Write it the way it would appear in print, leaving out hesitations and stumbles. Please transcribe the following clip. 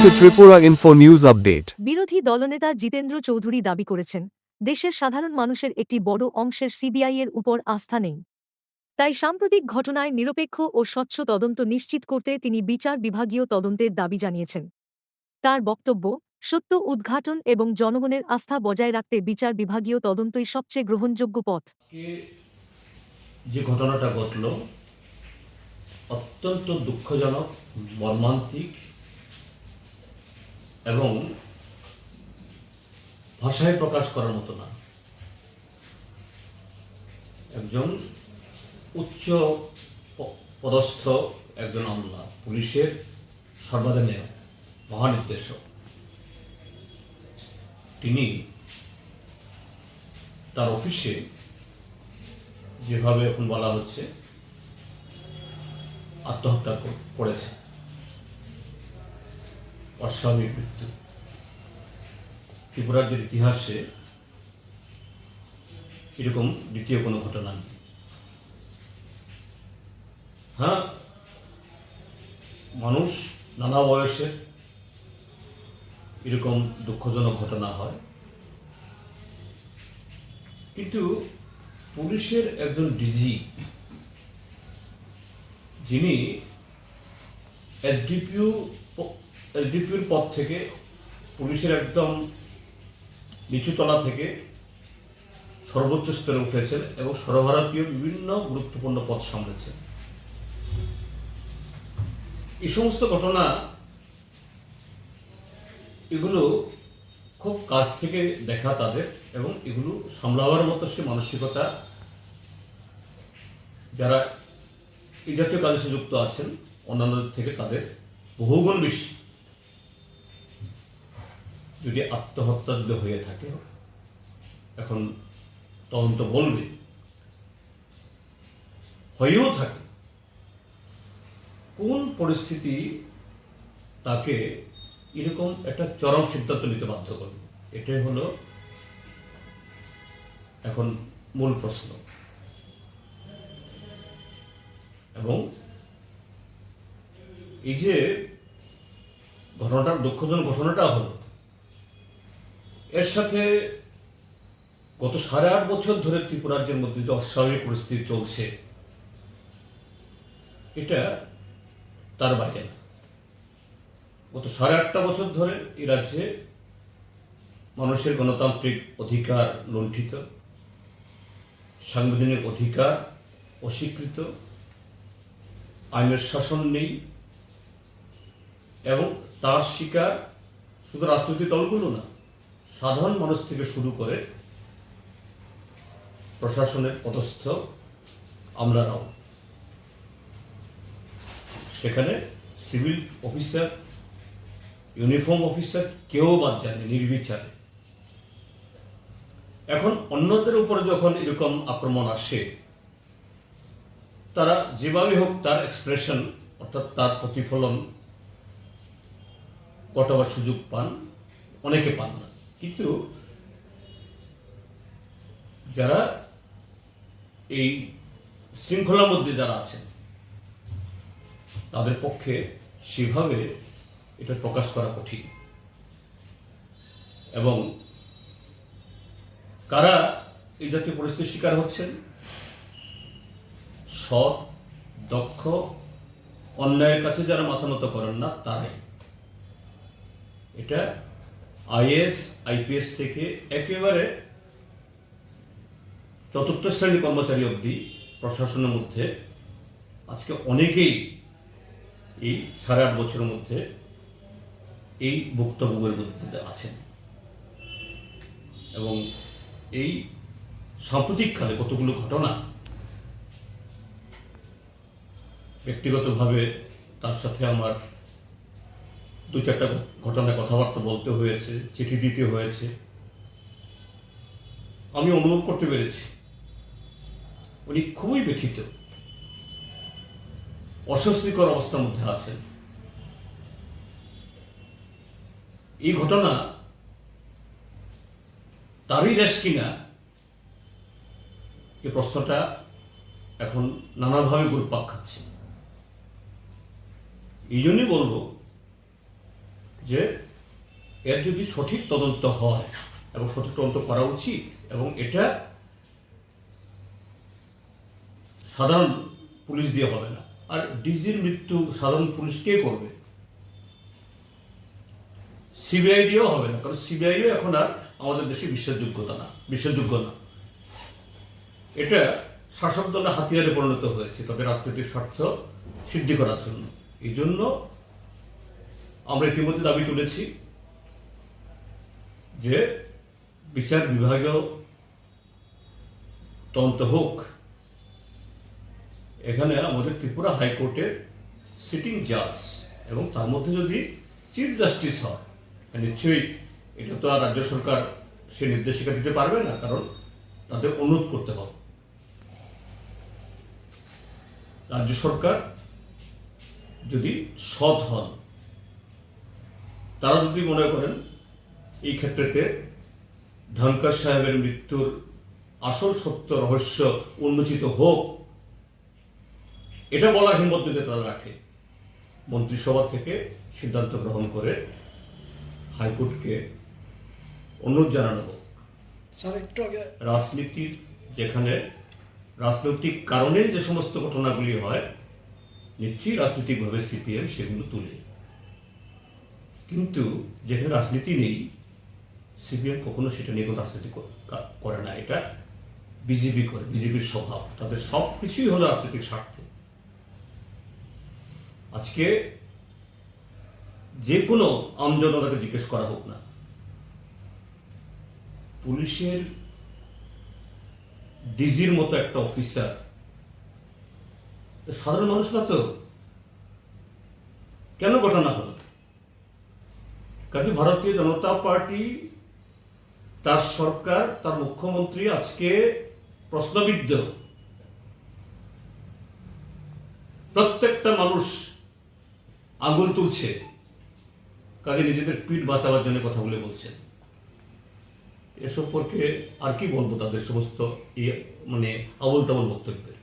to Tripura Info News Update. বিরোধী দলনেতা জিতেন্দ্র চৌধুরী দাবি করেছেন, দেশের সাধারণ মানুষের একটি বড় অংশের সিবিআইয়ের উপর আস্থা নেই। তাই সাম্প্রতিক ঘটনায় নিরপেক্ষ ও স্বচ্ছ তদন্ত নিশ্চিত করতে তিনি বিচার বিভাগীয় তদন্তের দাবি জানিয়েছেন। তার বক্তব্য, সত্য উদ্ঘাটন এবং জনগণের আস্থা বজায় রাখতে বিচার বিভাগীয় তদন্তই সবচেয়ে গ্রহণযোগ্য পথ। যে ঘটনাটা ঘটল অত্যন্ত দুঃখজনক, মর্মান্তিক এবং ভাষায় প্রকাশ করার মতো না। একজন উচ্চ পদস্থ একজন আমলা, পুলিশের সর্বাধিনায়ক, মহানির্দেশক, তিনি তার অফিসে যেভাবে এখন বলা হচ্ছে আত্মহত্যা করেছে, অস্বাভাবিক মৃত্যু। ত্রিপুরা রাজ্যের ইতিহাসে এরকম দ্বিতীয় কোনো ঘটনা নেই। হ্যাঁ, মানুষ নানা বয়সে এরকম দুঃখজনক ঘটনা হয়, কিন্তু পুলিশের একজন ডিজি, যিনি এসডিপিওর পদ থেকে, পুলিশের একদম নিচুতলা থেকে সর্বোচ্চ স্তরে উঠেছেন এবং সর্বভারতীয় বিভিন্ন গুরুত্বপূর্ণ পদ সামলেছেন। এই সমস্ত ঘটনা এগুলো খুব কাছ থেকে দেখা তাদের, এবং এগুলো সামলাবার মতো সে মানসিকতা যারা এই জাতীয় কাজের সাথে যুক্ত আছেন অন্যান্যদের থেকে তাদের বহুগুণ বেশি। যদি আত্মহত্যা যদি হয়ে থাকে, এখন তদন্ত বলবে, হয়েও থাকে, কোন পরিস্থিতি তাকে এরকম একটা চরম সিদ্ধান্ত নিতে বাধ্য করবে, এটাই হলো এখন মূল প্রশ্ন। এবং এই যে ঘটনাটার দুঃখজনক ঘটনাটা হলো, এর সাথে গত 8.5 বছর ধরে ত্রিপুরা রাজ্যের মধ্যে যে অস্বাভাবিক পরিস্থিতি চলছে, এটা তার বাইরে না। গত 8.5 বছর ধরে এই রাজ্যে মানুষের গণতান্ত্রিক অধিকার লুণ্ঠিত, সাংবিধানিক অধিকার অস্বীকৃত, আইনের শাসন নেই, এবং তার শিকার শুধু রাজনৈতিক দলগুলো না, সাধারণ মানুষ থেকে শুরু করে প্রশাসনের পদস্থ আমলারাও। সেখানে সিভিল অফিসার, ইউনিফর্ম অফিসার কেউ বাদ যায়নি, নির্বিচারে। এখন অন্যদের উপরে যখন এরকম আক্রমণ আসে, তারা যেভাবে হোক তার এক্সপ্রেশন, অর্থাৎ তার প্রতিফলন ঘটাবার সুযোগ পান, অনেকে পান না। কিন্তু যারা এই শৃঙ্খলার মধ্যে যারা আছেন, তাদের পক্ষে সেভাবে এটা প্রকাশ করা কঠিন। এবং কারা এই জাতীয় পরিস্থিতির শিকার হচ্ছেন? সৎ, দক্ষ, অন্যায়ের কাছে যারা মাথা নত করেন না, তারাই। এটা আইএএস, আইপিএস থেকে একেবারে চতুর্থ শ্রেণীর কর্মচারী অবধি প্রশাসনের মধ্যে আজকে অনেকেই এই 8.5 বছরের মধ্যে এই ভুক্তভোগের মধ্যে আছেন। এবং এই সাম্প্রতিককালে কতগুলো ঘটনা, ব্যক্তিগতভাবে তার সাথে আমার 2-4টা ঘটনায় কথাবার্তা বলতে হয়েছে, চিঠি দিতে হয়েছে। আমি অনুভব করতে পেরেছি উনি খুবই ব্যথিত, অস্বস্তিকর অবস্থার মধ্যে আছেন। এই ঘটনা তারই রেশ কিনা, এই প্রশ্নটা এখন নানাভাবে ঘুরপাক খাচ্ছে। এই জন্যই বলবো যে এর যদি সঠিক তদন্ত হয় এবং সঠিক তদন্ত করা উচিত, এবং এটা সাধারণ পুলিশ দিয়ে হবে না। আর ডিজির মৃত্যু সাধারণ পুলিশ কে করবে? সিবিআই দিয়েও হবে না, কারণ সিবিআইও এখন আর আমাদের দেশে বিশ্বাসযোগ্য না। এটা শাসক দলের হাতিয়ারে পরিণত হয়েছে তাদের রাজনৈতিক স্বার্থ সিদ্ধি করার জন্য। এই জন্য আমরা ইতিমধ্যে দাবি তুলেছি যে বিচার বিভাগীয় তদন্ত হোক। এখানে আমাদের ত্রিপুরা হাইকোর্টের সিটিং জাজ এবং তার মধ্যে যদি চিফ জাস্টিস হয়, নিশ্চয়ই এটা তো আর রাজ্য সরকার সে নির্দেশিকা দিতে পারবে না, কারণ তাদের অনুরোধ করতে হবে। রাজ্য সরকার যদি সৎ হন, তারা যদি মনে করেন এই ক্ষেত্রেতে ধনকর সাহেবের মৃত্যুর আসল সত্য রহস্য উন্মোচিত হোক, এটা বলার হিম্মত যদি তারা রাখে, মন্ত্রিসভা থেকে সিদ্ধান্ত গ্রহণ করে হাইকোর্টকে অনুরোধ জানানো হোক। স্যার একটু আগে রাজনীতির যেখানে রাজনৈতিক কারণে যে সমস্ত ঘটনাগুলি হয়, নিশ্চয়ই রাজনৈতিকভাবে সিপিএম সেগুলো তুলে, কিন্তু যেখানে রাজনীতি নেই সিপিএম কখনো সেটা নিয়ে কোনো রাজনীতি করে না। এটা বিজেপি করে, বিজেপির স্বভাব, তাদের সব কিছুই হলো রাজনৈতিক স্বার্থে। আজকে যে কোনো আমজনতাকে জিজ্ঞেস করা হোক না, পুলিশের ডিজির মতো একটা অফিসার সাধারণ মানুষ না তো, কেন ঘটনা হলো? কাজে ভারতীয় জনতা পার্টি, তার সরকার, তার মুখ্যমন্ত্রী আজকে প্রশ্নবিদ্ধ। প্রত্যেকটা মানুষ আঙুল তুলছে, কাজে নিজেদের পিঠ বাঁচাবার জন্য কথাগুলো বলছেন। এ সম্পর্কে আর কি বলবো তাদের সমস্ত আবল তাবল বক্তব্যের।